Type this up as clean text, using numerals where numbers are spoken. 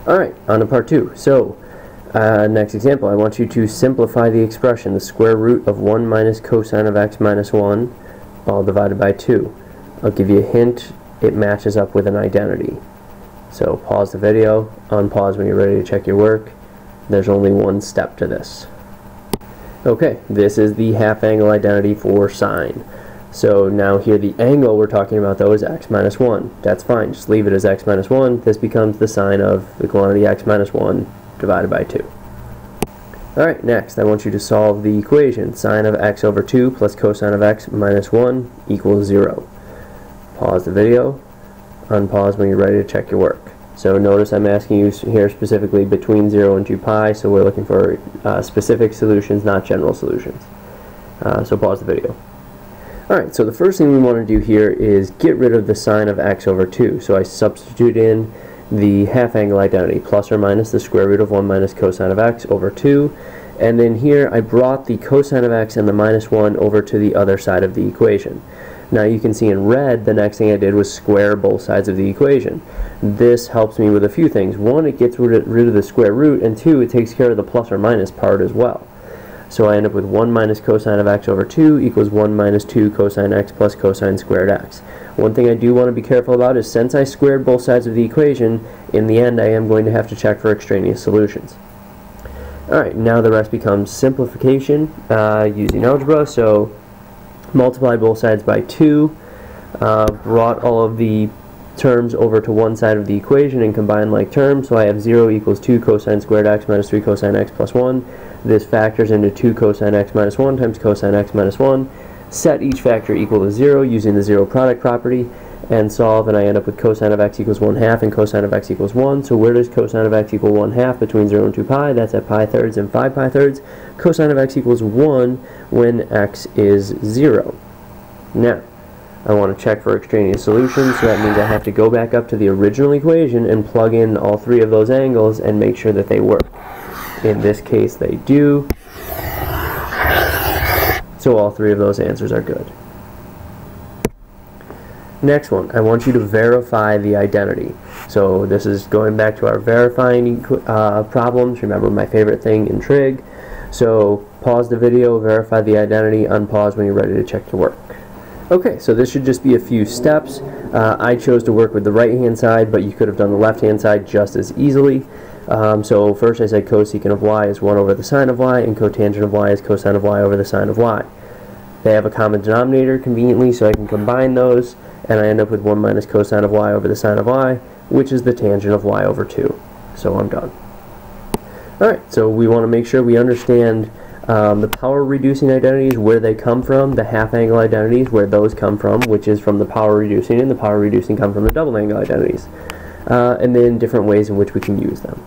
Alright, on to part 2. So, next example, I want you to simplify the expression, the square root of 1 minus cosine of x minus 1, all divided by 2. I'll give you a hint, it matches up with an identity. So pause the video, unpause when you're ready to check your work. There's only one step to this. Okay, this is the half angle identity for sine. So now here the angle we're talking about though is x minus 1. That's fine, just leave it as x minus 1. This becomes the sine of the quantity x minus 1 divided by 2. Alright, next I want you to solve the equation sine of x over 2 plus cosine of x minus 1 equals 0. Pause the video, unpause when you're ready to check your work. So notice I'm asking you here specifically between 0 and 2 pi, so we're looking for specific solutions, not general solutions. So pause the video. Alright, so the first thing we want to do here is get rid of the sine of x over 2. So I substitute in the half angle identity, plus or minus the square root of 1 minus cosine of x over 2. And then here I brought the cosine of x and the minus 1 over to the other side of the equation. Now you can see in red the next thing I did was square both sides of the equation. This helps me with a few things. One, it gets rid of the square root, and two, it takes care of the plus or minus part as well. So I end up with 1 minus cosine of x over 2 equals 1 minus 2 cosine x plus cosine squared x. One thing I do want to be careful about is since I squared both sides of the equation, in the end I am going to have to check for extraneous solutions. Alright, now the rest becomes simplification using algebra. So multiply both sides by 2, brought all of the terms over to one side of the equation and combine like terms, so I have 0 equals 2 cosine squared x minus 3 cosine x plus 1. This factors into 2 cosine x minus 1 times cosine x minus 1. Set each factor equal to 0 using the zero product property, and solve, and I end up with cosine of x equals 1/2 and cosine of x equals 1. So where does cosine of x equal 1/2 between 0 and 2 pi? That's at pi thirds and 5 pi thirds. Cosine of x equals 1 when x is 0. Now, I want to check for extraneous solutions, so that means I have to go back up to the original equation and plug in all three of those angles and make sure that they work. In this case they do, so all three of those answers are good. Next one, I want you to verify the identity. So this is going back to our verifying problems. Remember, my favorite thing in trig. So pause the video, verify the identity, unpause when you're ready to check your work. Okay, so this should just be a few steps. I chose to work with the right hand side, but you could have done the left hand side just as easily. So first I said cosecant of y is 1 over the sine of y, and cotangent of y is cosine of y over the sine of y. They have a common denominator conveniently, so I can combine those, and I end up with 1 minus cosine of y over the sine of y, which is the tangent of y over 2. So I'm done. Alright, so we want to make sure we understand the power reducing identities, where they come from, the half angle identities, where those come from, which is from the power reducing, and the power reducing come from the double angle identities, and then different ways in which we can use them.